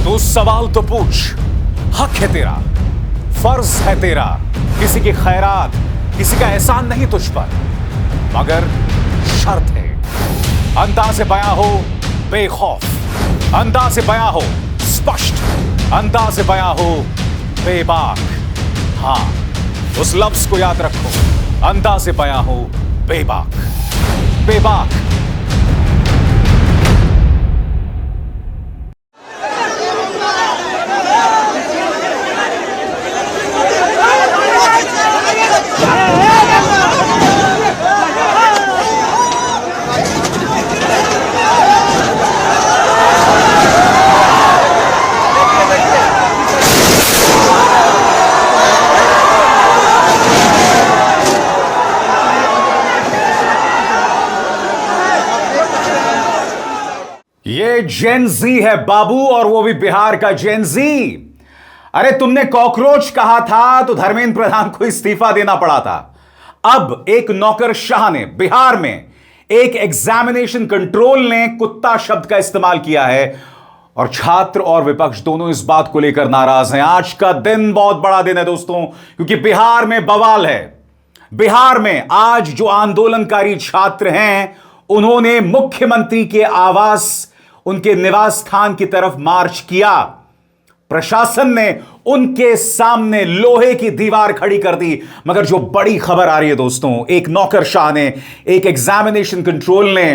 तू सवाल तो पूछ, हक है तेरा, फर्ज है तेरा, किसी की खैरात, किसी का एहसान नहीं तुझ पर, मगर शर्त है, अंदाज़े बयां हो बेखौफ, अंदाज़े बयां हो स्पष्ट, अंदाज़े बयां हो बेबाक। हां, उस लफ्ज को याद रखो, अंदाज़े बयां हो बेबाक, बेबाक। ये जेन जी है बाबू, और वो भी बिहार का जेन जी। अरे तुमने कॉकरोच कहा था तो धर्मेंद्र प्रधान को इस्तीफा देना पड़ा था। अब एक नौकरशाह ने बिहार में एक एग्जामिनेशन कंट्रोल ने कुत्ता शब्द का इस्तेमाल किया है, और छात्र और विपक्ष दोनों इस बात को लेकर नाराज हैं। आज का दिन बहुत बड़ा दिन है दोस्तों, क्योंकि बिहार में बवाल है। बिहार में आज जो आंदोलनकारी छात्र हैं, उन्होंने मुख्यमंत्री के आवास, उनके निवास स्थान की तरफ मार्च किया। प्रशासन ने उनके सामने लोहे की दीवार खड़ी कर दी। मगर जो बड़ी खबर आ रही है दोस्तों, एक नौकरशाह ने, एक एग्जामिनेशन कंट्रोल ने,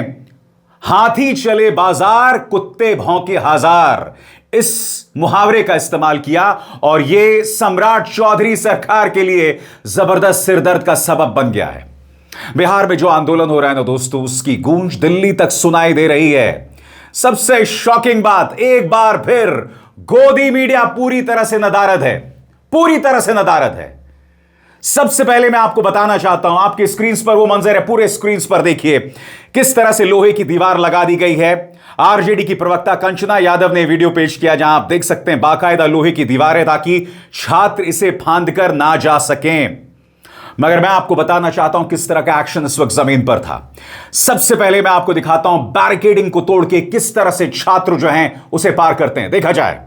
हाथी चले बाजार कुत्ते भौंके हजार, इस मुहावरे का इस्तेमाल किया, और यह सम्राट चौधरी सरकार के लिए जबरदस्त सिरदर्द का सबब बन गया है। बिहार में जो आंदोलन हो रहा है ना दोस्तों, उसकी गूंज दिल्ली तक सुनाई दे रही है। सबसे शॉकिंग बात, एक बार फिर गोदी मीडिया पूरी तरह से नदारद है, पूरी तरह से नदारद है। सबसे पहले मैं आपको बताना चाहता हूं, आपकी स्क्रीन पर वो मंजर है, पूरे स्क्रीन पर देखिए किस तरह से लोहे की दीवार लगा दी गई है। आरजेडी की प्रवक्ता कंचना यादव ने वीडियो पेश किया, जहां आप देख सकते हैं बाकायदा लोहे की दीवार है, ताकि छात्र इसे फांद कर ना जा सकें। मगर मैं आपको बताना चाहता हूं किस तरह का एक्शन इस वक्त जमीन पर था। सबसे पहले मैं आपको दिखाता हूं बैरिकेडिंग को तोड़ के किस तरह से छात्र जो हैं उसे पार करते हैं। देखा जाए।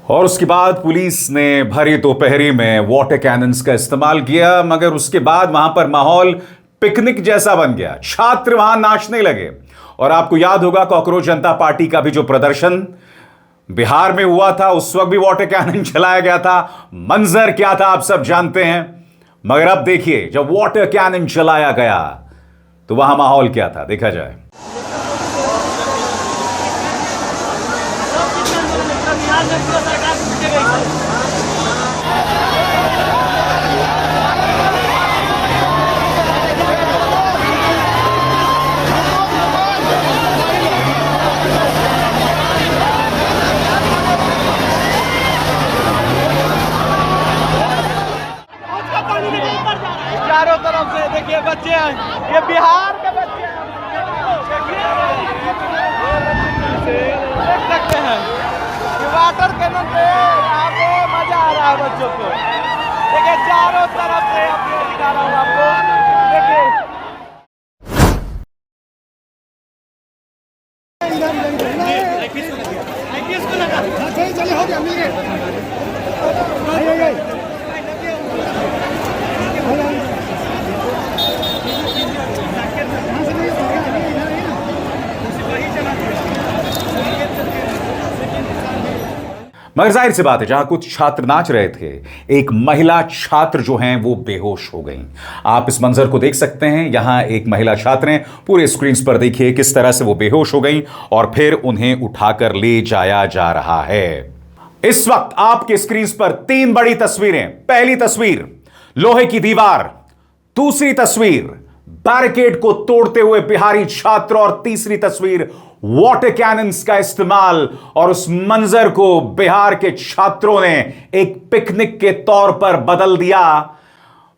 और उसके बाद पुलिस ने भरी दोपहरी में वाटर कैनन्स का इस्तेमाल किया, मगर उसके बाद वहां पर माहौल पिकनिक जैसा बन गया। छात्र वहां नाचने लगे। और आपको याद होगा कॉकरोच जनता पार्टी का भी जो प्रदर्शन बिहार में हुआ था, उस वक्त भी वाटर कैनन चलाया गया था। मंजर क्या था आप सब जानते हैं। मगर अब देखिए, जब वाटर कैनन चलाया गया तो वहां माहौल क्या था, देखा जाए। चारों तरफ से देखिए बच्चे हैं, ये बिहार के बच्चे हैं, देख सकते हैं कि वाटर कैनन पे यहाँ पे मजा आ रहा है बच्चों को। देखिए चारों तरफ से अपने दिखा रहा हूँ आपको, देखिए मगर जाहिर सी बात है, जहां कुछ छात्र नाच रहे थे, एक महिला छात्र जो हैं वो बेहोश हो गईं। आप इस मंजर को देख सकते हैं। यहां एक महिला छात्र हैं, पूरे स्क्रीन पर देखिए किस तरह से वो बेहोश हो गईं और फिर उन्हें उठाकर ले जाया जा रहा है। इस वक्त आपके स्क्रीन पर तीन बड़ी तस्वीरें। पहली तस्वीर लोहे की दीवार, दूसरी तस्वीर बैरिकेड को तोड़ते हुए बिहारी छात्र और तीसरी तस्वीर वाटर कैनन्स का इस्तेमाल। और उस मंजर को बिहार के छात्रों ने एक पिकनिक के तौर पर बदल दिया।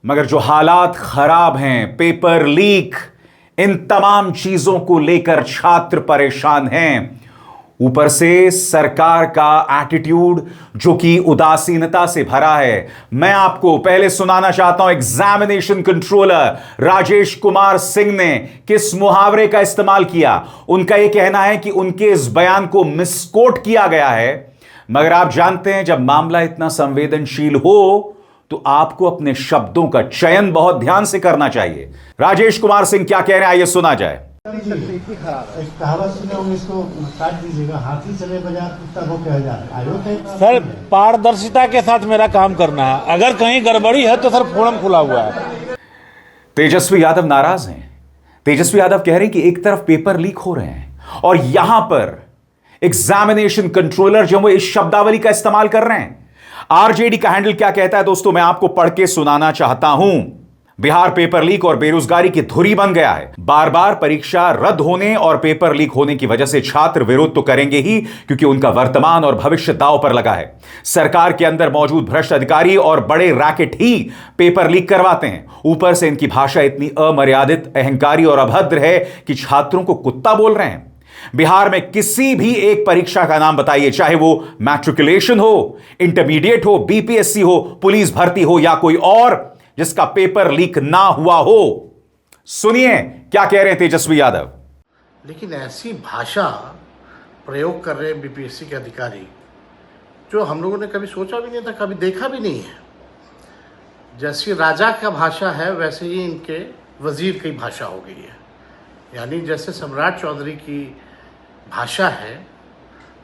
मगर जो हालात खराब हैं, पेपर लीक, इन तमाम चीजों को लेकर छात्र परेशान हैं। ऊपर से सरकार का एटीट्यूड जो कि उदासीनता से भरा है। मैं आपको पहले सुनाना चाहता हूं एग्जामिनेशन कंट्रोलर राजेश कुमार सिंह ने किस मुहावरे का इस्तेमाल किया। उनका यह कहना है कि उनके इस बयान को मिसकोट किया गया है। मगर आप जानते हैं, जब मामला इतना संवेदनशील हो तो आपको अपने शब्दों का चयन बहुत ध्यान से करना चाहिए। राजेश कुमार सिंह क्या कह रहे हैं, आइए सुना जाए। एक कहावत सुने होंगे, इसको काट दीजिएगा। हाथी चले बाजार, कुत्ता भौंके हजार। आयोग है सर, पारदर्शिता के साथ मेरा काम करना है। अगर कहीं गड़बड़ी है तो सर फोरम खुला हुआ है। तेजस्वी यादव नाराज हैं। तेजस्वी यादव कह रहे हैं कि एक तरफ पेपर लीक हो रहे हैं और यहां पर एग्जामिनेशन कंट्रोलर जो वो इस शब्दावली का इस्तेमाल कर रहे हैं। आरजेडी का हैंडल क्या कहता है दोस्तों, मैं आपको पढ़ के सुनाना चाहता हूं। बिहार पेपर लीक और बेरोजगारी की धुरी बन गया है। बार बार परीक्षा रद्द होने और पेपर लीक होने की वजह से छात्र विरोध तो करेंगे ही, क्योंकि उनका वर्तमान और भविष्य दांव पर लगा है। सरकार के अंदर मौजूद भ्रष्ट अधिकारी और बड़े रैकेट ही पेपर लीक करवाते हैं। ऊपर से इनकी भाषा इतनी अमर्यादित, अहंकारी और अभद्र है कि छात्रों को कुत्ता बोल रहे हैं। बिहार में किसी भी एक परीक्षा का नाम बताइए, चाहे वो मैट्रिकुलेशन हो, इंटरमीडिएट हो, बीपीएससी हो, पुलिस भर्ती हो या कोई और, जिसका पेपर लीक ना हुआ हो। सुनिए क्या कह रहे हैं तेजस्वी यादव। लेकिन ऐसी भाषा प्रयोग कर रहे हैं बीपीएससी के अधिकारी, जो हम लोगों ने कभी सोचा भी नहीं था, कभी देखा भी नहीं है। जैसी राजा का भाषा है वैसे ही इनके वजीर की भाषा हो गई है। यानी जैसे सम्राट चौधरी की भाषा है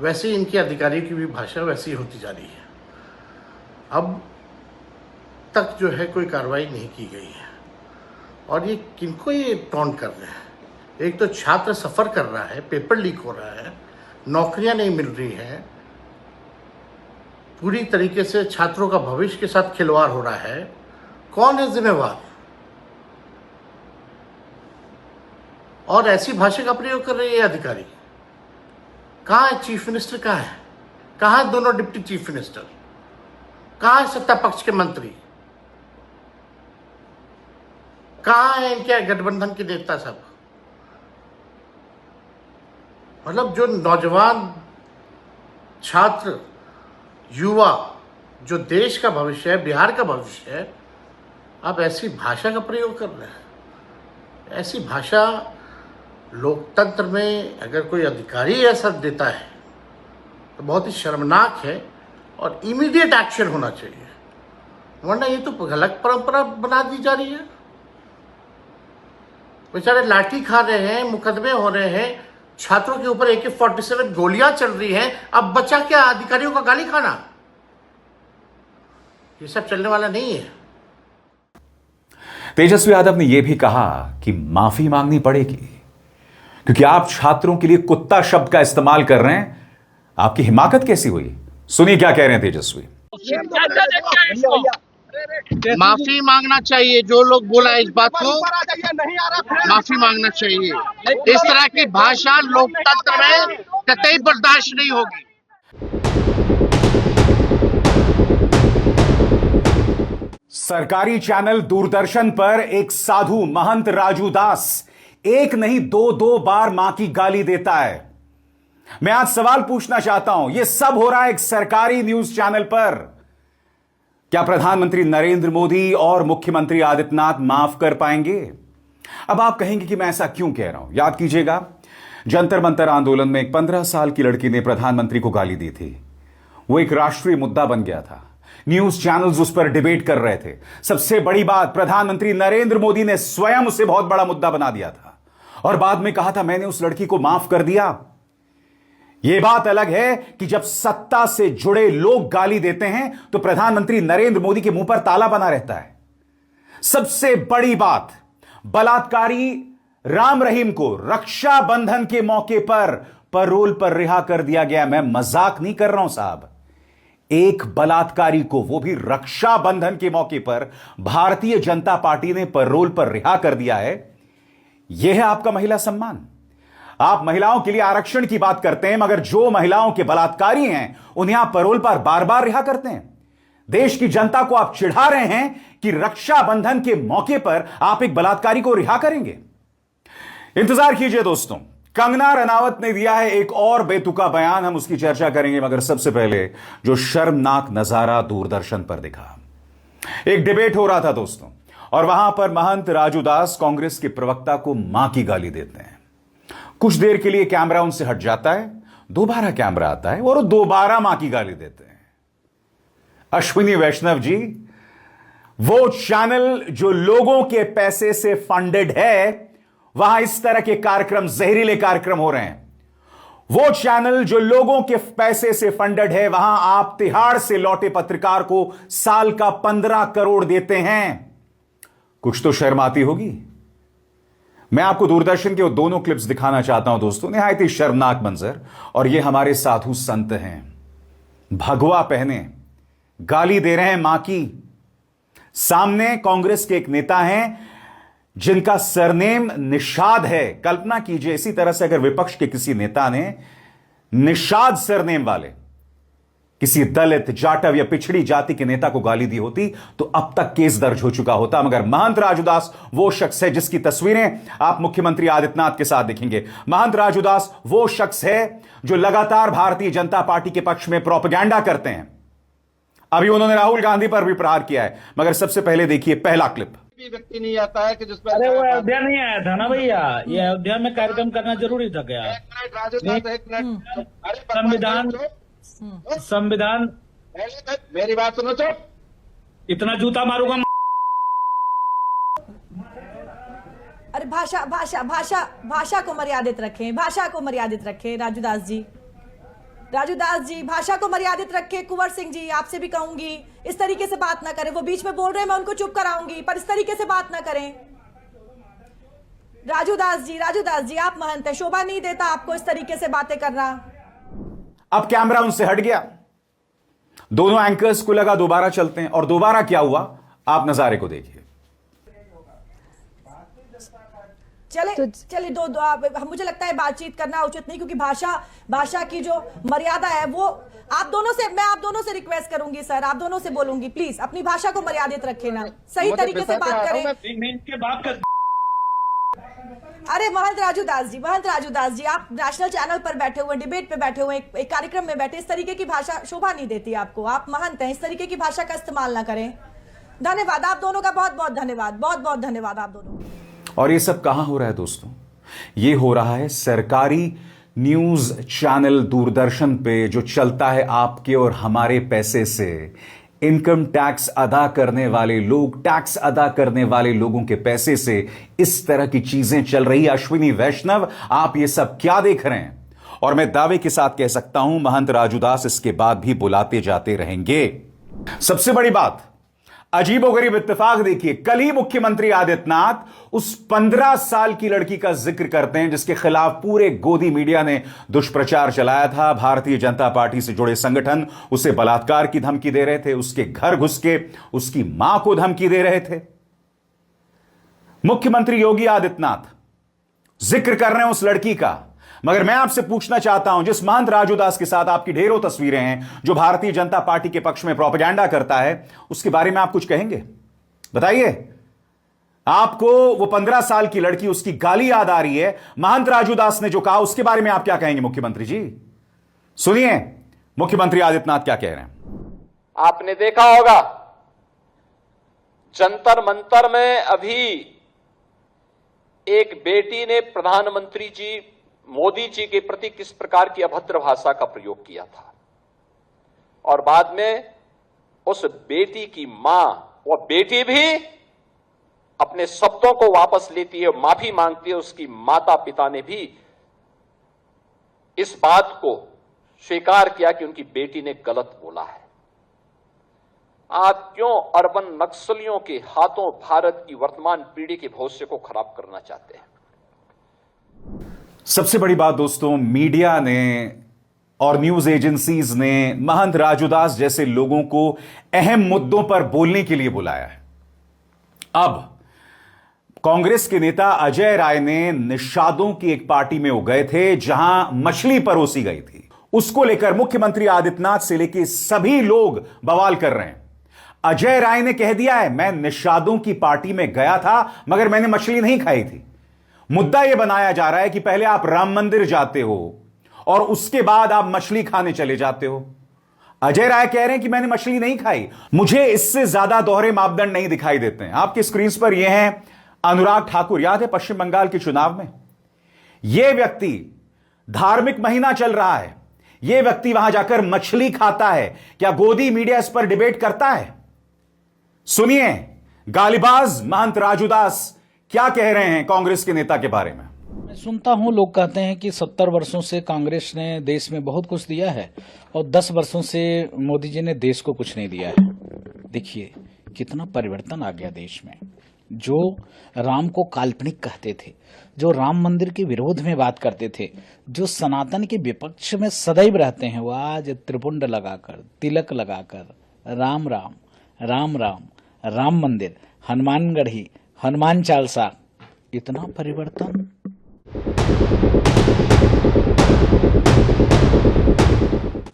वैसे ही इनके अधिकारियों की भी भाषा वैसी होती जा रही है। अब तक जो है कोई कार्रवाई नहीं की गई है। और ये किनको ये टॉन्ट कर रहे हैं। एक तो छात्र सफ़र कर रहा है, पेपर लीक हो रहा है, नौकरियां नहीं मिल रही हैं, पूरी तरीके से छात्रों का भविष्य के साथ खिलवाड़ हो रहा है। कौन है जिम्मेवार? और ऐसी भाषा का प्रयोग कर रहे हैं ये अधिकारी। कहाँ है चीफ मिनिस्टर? कहाँ है? कहाँ है दोनों डिप्टी चीफ मिनिस्टर? कहाँ है सत्ता पक्ष के मंत्री? कहाँ है इनके गठबंधन के नेता सब? मतलब जो नौजवान छात्र, युवा, जो देश का भविष्य है, बिहार का भविष्य है, आप ऐसी भाषा का प्रयोग कर रहे हैं। ऐसी भाषा लोकतंत्र में अगर कोई अधिकारी ऐसा देता है तो बहुत ही शर्मनाक है और इमीडिएट एक्शन होना चाहिए। वरना ये तो गलत परंपरा बना दी जा रही है। बेचारे लाठी खा रहे हैं, मुकदमे हो रहे हैं, छात्रों के ऊपर AK-47 गोलियां चल रही हैं। अब बचा क्या अधिकारियों का गाली खाना? ये सब चलने वाला नहीं है। तेजस्वी यादव ने यह भी कहा कि माफी मांगनी पड़ेगी, क्योंकि आप छात्रों के लिए कुत्ता शब्द का इस्तेमाल कर रहे हैं। आपकी हिमाकत कैसी हुई? सुनिए क्या कह रहे हैं तेजस्वी। माफी मांगना चाहिए। जो लोग बोला इस बात को, माफी मांगना चाहिए। इस तरह की भाषा लोकतंत्र में कतई बर्दाश्त नहीं होगी। सरकारी चैनल दूरदर्शन पर एक साधु महंत राजू दास एक नहीं दो बार मां की गाली देता है। मैं आज सवाल पूछना चाहता हूं, यह सब हो रहा है एक सरकारी न्यूज चैनल पर। क्या प्रधानमंत्री नरेंद्र मोदी और मुख्यमंत्री आदित्यनाथ माफ कर पाएंगे? अब आप कहेंगे कि मैं ऐसा क्यों कह रहा हूं। याद कीजिएगा, जंतर मंतर आंदोलन में एक 15 साल की लड़की ने प्रधानमंत्री को गाली दी थी। वो एक राष्ट्रीय मुद्दा बन गया था। न्यूज चैनल्स उस पर डिबेट कर रहे थे। सबसे बड़ी बात, प्रधानमंत्री नरेंद्र मोदी ने स्वयं उसे बहुत बड़ा मुद्दा बना दिया था और बाद में कहा था मैंने उस लड़की को माफ कर दिया। यह बात अलग है कि जब सत्ता से जुड़े लोग गाली देते हैं तो प्रधानमंत्री नरेंद्र मोदी के मुंह पर ताला बना रहता है। सबसे बड़ी बात, बलात्कारी राम रहीम को रक्षाबंधन के मौके पर पैरोल पर रिहा कर दिया गया। मैं मजाक नहीं कर रहा हूं साहब, एक बलात्कारी को, वो भी रक्षाबंधन के मौके पर, भारतीय जनता पार्टी ने पैरोल पर रिहा कर दिया है। यह है आपका महिला सम्मान। आप महिलाओं के लिए आरक्षण की बात करते हैं, मगर जो महिलाओं के बलात्कारी हैं उन्हें आप पैरोल पर बार बार रिहा करते हैं। देश की जनता को आप चिढ़ा रहे हैं कि रक्षाबंधन के मौके पर आप एक बलात्कारी को रिहा करेंगे। इंतजार कीजिए दोस्तों, कंगना रनावत ने दिया है एक और बेतुका बयान, हम उसकी चर्चा करेंगे। मगर सबसे पहले जो शर्मनाक नजारा दूरदर्शन पर दिखा, एक डिबेट हो रहा था दोस्तों, और वहां पर महंत राजू दास कांग्रेस के प्रवक्ता को मां की गाली देते हैं। कुछ देर के लिए कैमरा उनसे हट जाता है, दोबारा कैमरा आता है और वो दोबारा मां की गाली देते हैं। अश्विनी वैष्णव जी, वो चैनल जो लोगों के पैसे से फंडेड है, वहां इस तरह के कार्यक्रम, जहरीले कार्यक्रम हो रहे हैं। वो चैनल जो लोगों के पैसे से फंडेड है, वहां आप तिहाड़ से लौटे पत्रकार को साल का 15 करोड़ देते हैं। कुछ तो शर्म आती होगी। मैं आपको दूरदर्शन के वो दोनों क्लिप्स दिखाना चाहता हूं दोस्तों, निहायत ही शर्मनाक मंजर। और ये हमारे साधु संत हैं, भगवा पहने, गाली दे रहे हैं मां की। सामने कांग्रेस के एक नेता हैं जिनका सरनेम निषाद है। कल्पना कीजिए, इसी तरह से अगर विपक्ष के किसी नेता ने निषाद सरनेम वाले किसी दलित, जाटव या पिछड़ी जाति के नेता को गाली दी होती तो अब तक केस दर्ज हो चुका होता। मगर महंत राजू दास वो शख्स है जिसकी तस्वीरें आप मुख्यमंत्री आदित्यनाथ के साथ देखेंगे। महंत राजू दास वो शख्स है जो लगातार भारतीय जनता पार्टी के पक्ष में प्रोपेगेंडा करते हैं। अभी उन्होंने राहुल गांधी पर भी प्रहार किया है। मगर सबसे पहले देखिए पहला क्लिप। व्यक्ति नहीं आता है कि जिस पर अरे वो अयोध्या नहीं आया था ना भैया, ये अयोध्या में कार्यक्रम करना जरूरी था क्या? संविधान मेरी बात सुनो तो, इतना जूता मारूंगा। अरे भाषा भाषा भाषा भाषा को मर्यादित रखें, भाषा को मर्यादित रखें। राजू दास जी, राजू दास जी, भाषा को मर्यादित रखें। कुंवर सिंह जी, आपसे भी कहूंगी इस तरीके से बात ना करें। वो बीच में बोल रहे हैं, मैं उनको चुप कराऊंगी, पर इस तरीके से बात ना करें। राजू दास जी, आप महंत हैं, शोभा नहीं देता आपको इस तरीके से बातें करना। अब कैमरा उनसे हट गया, दोनों एंकर्स को लगा दोबारा चलते हैं, और दोबारा क्या हुआ आप नजारे को देखिए। चले मुझे लगता है बातचीत करना उचित नहीं, क्योंकि भाषा की जो मर्यादा है वो मैं आप दोनों से रिक्वेस्ट करूंगी सर, आप दोनों से बोलूंगी, प्लीज अपनी भाषा को मर्यादित रखें ना, सही तरीके से बात करें। अरे महंत राजू दास जी, आप नेशनल चैनल पर बैठे हुए, डिबेट पे बैठे हुए, एक कार्यक्रम में बैठे, इस तरीके की भाषा शोभा नहीं देती आपको। आप महंत हैं, इस तरीके की भाषा का इस्तेमाल ना करें। धन्यवाद आप दोनों का, बहुत बहुत धन्यवाद, बहुत बहुत धन्यवाद आप दोनों। और ये सब कहां हो रहा है दोस्तों? ये हो रहा है सरकारी न्यूज चैनल दूरदर्शन पे, जो चलता है आपके और हमारे पैसे से। इनकम टैक्स अदा करने वाले लोग, टैक्स अदा करने वाले लोगों के पैसे से इस तरह की चीजें चल रही है। अश्विनी वैष्णव, आप ये सब क्या देख रहे हैं? और मैं दावे के साथ कह सकता हूं, महंत राजू दास इसके बाद भी बुलाते जाते रहेंगे। सबसे बड़ी बात, अजीबोगरीब इत्तेफाक देखिए, कल ही मुख्यमंत्री आदित्यनाथ उस 15 साल की लड़की का जिक्र करते हैं जिसके खिलाफ पूरे गोदी मीडिया ने दुष्प्रचार चलाया था। भारतीय जनता पार्टी से जुड़े संगठन उसे बलात्कार की धमकी दे रहे थे, उसके घर घुस के उसकी मां को धमकी दे रहे थे। मुख्यमंत्री योगी आदित्यनाथ जिक्र कर रहे हैं उस लड़की का। मगर मैं आपसे पूछना चाहता हूं, जिस महंत राजू दास के साथ आपकी ढेरों तस्वीरें हैं, जो भारतीय जनता पार्टी के पक्ष में प्रोपेगेंडा करता है, उसके बारे में आप कुछ कहेंगे? बताइए। आपको वो 15 साल की लड़की, उसकी गाली याद आ रही है। महंत राजू दास ने जो कहा उसके बारे में आप क्या कहेंगे मुख्यमंत्री जी? सुनिए मुख्यमंत्री आदित्यनाथ क्या कह रहे हैं। आपने देखा होगा जंतर मंतर में अभी एक बेटी ने प्रधानमंत्री जी मोदी जी के प्रति किस प्रकार की अभद्र भाषा का प्रयोग किया था, और बाद में उस बेटी की मां, वो बेटी भी अपने शब्दों को वापस लेती है, माफी मांगती है। उसकी माता पिता ने भी इस बात को स्वीकार किया कि उनकी बेटी ने गलत बोला है। आप क्यों अर्बन नक्सलियों के हाथों भारत की वर्तमान पीढ़ी के भविष्य को खराब करना चाहते हैं? सबसे बड़ी बात दोस्तों, मीडिया ने और न्यूज एजेंसीज ने महंत राजूदास जैसे लोगों को अहम मुद्दों पर बोलने के लिए बुलाया है। अब कांग्रेस के नेता अजय राय ने निषादों की एक पार्टी में वो गए थे जहां मछली परोसी गई थी, उसको लेकर मुख्यमंत्री आदित्यनाथ से लेकर सभी लोग बवाल कर रहे हैं। अजय राय ने कह दिया है, मैं निषादों की पार्टी में गया था मगर मैंने मछली नहीं खाई थी। मुद्दा यह बनाया जा रहा है कि पहले आप राम मंदिर जाते हो और उसके बाद आप मछली खाने चले जाते हो। अजय राय कह रहे हैं कि मैंने मछली नहीं खाई। मुझे इससे ज्यादा दोहरे मापदंड नहीं दिखाई देते हैं। आपकी स्क्रीन पर यह है अनुराग ठाकुर, याद है पश्चिम बंगाल के चुनाव में यह व्यक्ति, धार्मिक महीना चल रहा है, यह व्यक्ति वहां जाकर मछली खाता है। क्या गोदी मीडिया इस पर डिबेट करता है? सुनिए गालिबाज महंत राजूदास क्या कह रहे हैं कांग्रेस के नेता के बारे में। मैं सुनता हूं लोग कहते हैं कि 70 वर्षों से कांग्रेस ने देश में बहुत कुछ दिया है और 10 वर्षों से मोदी जी ने देश को कुछ नहीं दिया है। देखिए कितना परिवर्तन आ गया देश में। जो राम को काल्पनिक कहते थे, जो राम मंदिर के विरोध में बात करते थे, जो सनातन के विपक्ष में सदैव रहते हैं, वो आज त्रिपुंड लगाकर, तिलक लगाकर राम राम राम राम, राम मंदिर, हनुमानगढ़ी, हनुमान चालीसा, इतना परिवर्तन।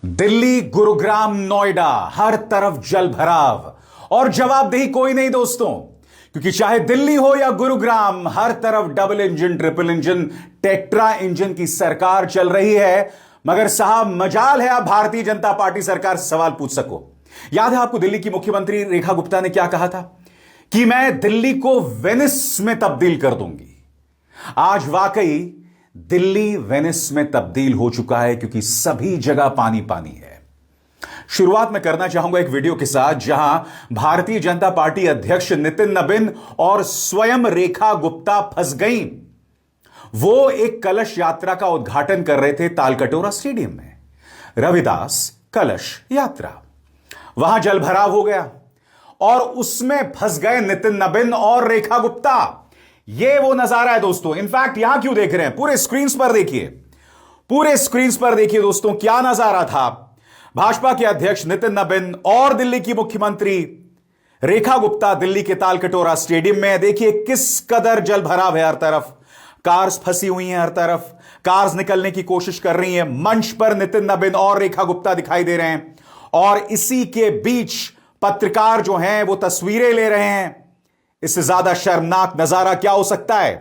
दिल्ली, गुरुग्राम, नोएडा, हर तरफ जल भराव और जवाबदेही कोई नहीं दोस्तों, क्योंकि चाहे दिल्ली हो या गुरुग्राम, हर तरफ double engine, triple engine, tetra engine की सरकार चल रही है। मगर साहब मजाल है आप भारतीय जनता पार्टी सरकार से सवाल पूछ सको। याद है आपको दिल्ली की मुख्यमंत्री रेखा गुप्ता ने क्या कहा था कि मैं दिल्ली को वेनिस में तब्दील कर दूंगी। आज वाकई दिल्ली वेनिस में तब्दील हो चुका है, क्योंकि सभी जगह पानी पानी है। शुरुआत में करना चाहूंगा एक वीडियो के साथ जहां भारतीय जनता पार्टी अध्यक्ष नितिन नबीन और स्वयं रेखा गुप्ता फंस गईं। वो एक कलश यात्रा का उद्घाटन कर रहे थे तालकटोरा स्टेडियम में, रविदास कलश यात्रा। वहां जलभराव हो गया और उसमें फंस गए नितिन नबीन और रेखा गुप्ता। यह वो नजारा है दोस्तों। इनफैक्ट यहां क्यों देख रहे हैं, पूरे स्क्रीन पर देखिए, पूरे स्क्रीन पर देखिए दोस्तों क्या नजारा था। भाजपा के अध्यक्ष नितिन नबीन और दिल्ली की मुख्यमंत्री रेखा गुप्ता दिल्ली के तालकटोरा स्टेडियम में। देखिए किस कदर जलभराव है, हर तरफ कार्स फंसी हुई हैं, हर तरफ कार्स निकलने की कोशिश कर रही हैं। मंच पर नितिन नबीन और रेखा गुप्ता दिखाई दे रहे हैं और इसी के बीच पत्रकार जो हैं वो तस्वीरें ले रहे हैं। इससे ज्यादा शर्मनाक नजारा क्या हो सकता है?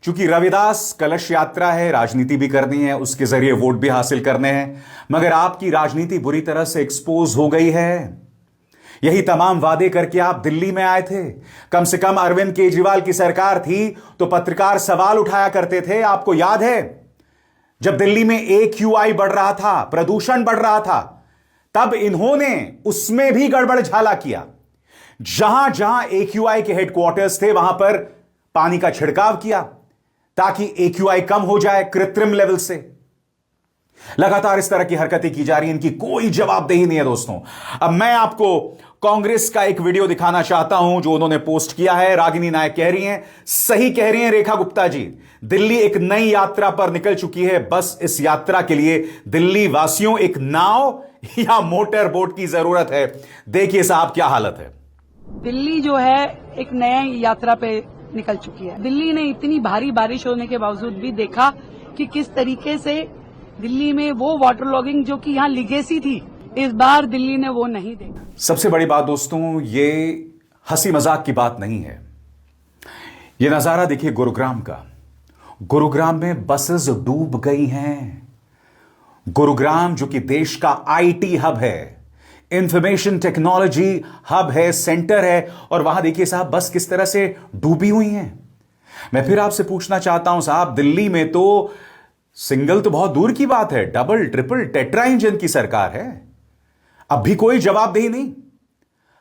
क्योंकि रविदास कलश यात्रा है, राजनीति भी करनी है, उसके जरिए वोट भी हासिल करने हैं, मगर आपकी राजनीति बुरी तरह से एक्सपोज हो गई है। यही तमाम वादे करके आप दिल्ली में आए थे। कम से कम अरविंद केजरीवाल की सरकार थी तो पत्रकार सवाल उठाया करते थे। आपको याद है जब दिल्ली में AQI बढ़ रहा था, प्रदूषण बढ़ रहा था, तब इन्होंने उसमें भी गड़बड़ झाला किया। जहां जहां AQI के हेडक्वार्टर्स थे वहां पर पानी का छिड़काव किया ताकि AQI कम हो जाए कृत्रिम लेवल से। लगातार इस तरह की हरकतें की जा रही हैं, इनकी कोई जवाबदेही नहीं है दोस्तों। अब मैं आपको कांग्रेस का एक वीडियो दिखाना चाहता हूं जो उन्होंने पोस्ट किया है। रागिनी नायक कह रही हैं, सही कह रही हैं रेखा गुप्ता जी, दिल्ली एक नई यात्रा पर निकल चुकी है। बस इस यात्रा के लिए दिल्ली वासियों एक नाव या मोटर बोट की जरूरत है। देखिए साहब क्या हालत है। दिल्ली जो है एक नए यात्रा पे निकल चुकी है। दिल्ली ने इतनी भारी बारिश होने के बावजूद भी देखा कि किस तरीके से दिल्ली में वो वाटर लॉगिंग जो कि यहाँ लिगेसी थी, इस बार दिल्ली ने वो नहीं देखा। सबसे बड़ी बात दोस्तों, ये हंसी मजाक की बात नहीं है। ये नजारा देखिए गुरुग्राम का। गुरुग्राम में बसेस डूब गई हैं। गुरुग्राम जो कि देश का IT हब है, इंफॉर्मेशन टेक्नोलॉजी हब है, सेंटर है, और वहां देखिए साहब बस किस तरह से डूबी हुई हैं। मैं फिर आपसे पूछना चाहता हूं साहब, दिल्ली में तो सिंगल तो बहुत दूर की बात है, डबल ट्रिपल टेट्रा इंजन की सरकार है। अब भी कोई जवाबदेही नहीं।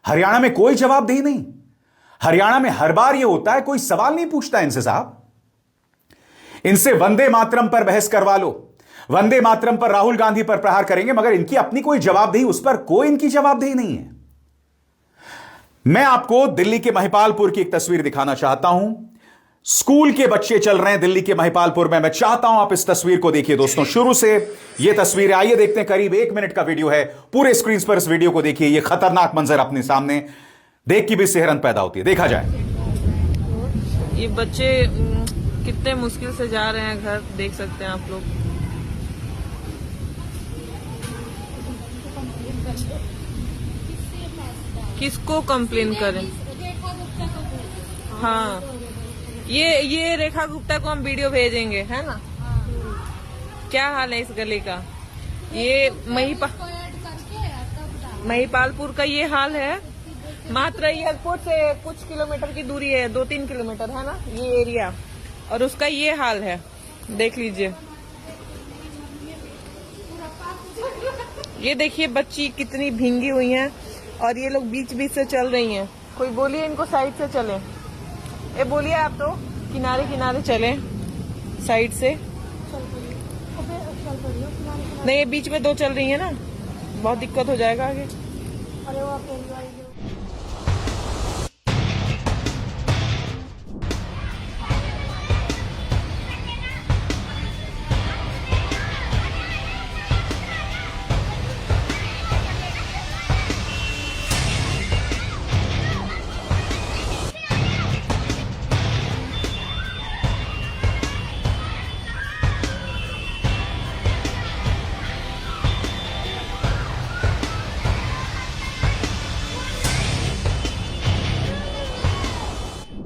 हरियाणा में कोई जवाबदेही नहीं। हरियाणा में हर बार यह होता है, कोई सवाल नहीं पूछता इनसे साहब। इनसे वंदे मातरम पर बहस करवा लो, वंदे मातरम पर राहुल गांधी पर प्रहार करेंगे, मगर इनकी अपनी कोई जवाबदेही, उस पर कोई इनकी जवाबदेही नहीं है। मैं आपको दिल्ली के महिपालपुर की एक तस्वीर दिखाना चाहता हूं स्कूल के बच्चे चल रहे हैं दिल्ली के महिपालपुर में। मैं चाहता हूं आप इस तस्वीर को देखिए दोस्तों, शुरू से ये तस्वीर आइए देखते हैं। करीब 1 मिनट का वीडियो है, पूरे स्क्रीन पर इस वीडियो को देखिए। ये खतरनाक मंजर अपने सामने देख के भी सेहरन पैदा होती है। देखा जाए। ये बच्चे कितने मुश्किल से जा रहे हैं घर, देख सकते हैं आप लोग। किसको कंप्लेन करें? हाँ, ये रेखा गुप्ता को हम वीडियो भेजेंगे, है ना? क्या हाल है इस गली का? ये महिपालपुर का ये हाल है। मात्र एयरपोर्ट से कुछ किलोमीटर की दूरी है, 2-3 किलोमीटर है ना ये एरिया, और उसका ये हाल है, देख लीजिए। ये देखिए बच्ची कितनी भींगी हुई हैं और ये लोग बीच बीच से चल रही हैं। कोई बोलिए इनको साइड से चलें। ये बोलिए आप तो किनारे किनारे चलें साइड से। नहीं, ये बीच में 2 चल रही है ना, बहुत दिक्कत हो जाएगा आगे।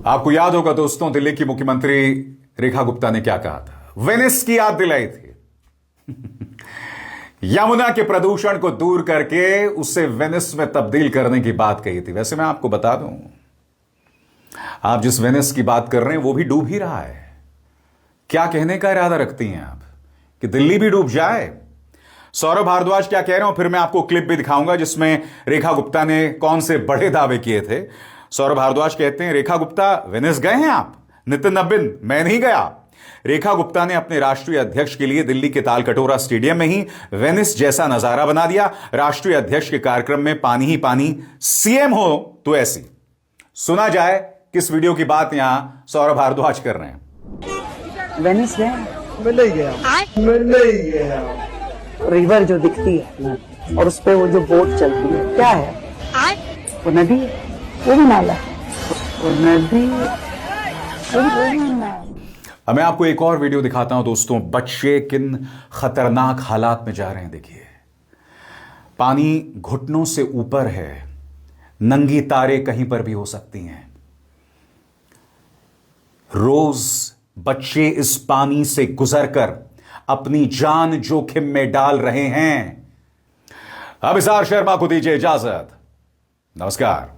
आपको याद होगा दोस्तों, दिल्ली की मुख्यमंत्री रेखा गुप्ता ने क्या कहा था? वेनिस की याद दिलाई थी। यमुना के प्रदूषण को दूर करके उसे वेनिस में तब्दील करने की बात कही थी। वैसे मैं आपको बता दूं, आप जिस वेनिस की बात कर रहे हैं वो भी डूब ही रहा है। क्या कहने का इरादा रखती हैं आप कि दिल्ली भी डूब जाए? सौरभ भारद्वाज क्या कह रहे हो, फिर मैं आपको क्लिप भी दिखाऊंगा जिसमें रेखा गुप्ता ने कौन से बड़े दावे किए थे। सौरभ भारद्वाज कहते हैं, रेखा गुप्ता वेनिस गए हैं आप? नितिन नब्बिन, मैं नहीं गया। रेखा गुप्ता ने अपने राष्ट्रीय अध्यक्ष के लिए दिल्ली के तालकटोरा स्टेडियम में ही वेनिस जैसा नजारा बना दिया। राष्ट्रीय अध्यक्ष के कार्यक्रम में पानी ही पानी, सीएम हो तो ऐसी। सुना जाए किस वीडियो की बात यहां सौरभ भारद्वाज कर रहे हैं। वेनिस गए? मैं नहीं गया। रिवर जो दिखती है और उस पे वो जो बोट चलती है, क्या है वो? नदी है, वो भी नाला, वो नदी, वो भी नाला। अब मैं आपको एक और वीडियो दिखाता हूं दोस्तों। बच्चे किन खतरनाक हालात में जा रहे हैं देखिए। पानी घुटनों से ऊपर है, नंगी तारे कहीं पर भी हो सकती हैं। रोज बच्चे इस पानी से गुजरकर अपनी जान जोखिम में डाल रहे हैं। अब इज़हार शर्मा को दीजिए इजाजत। नमस्कार।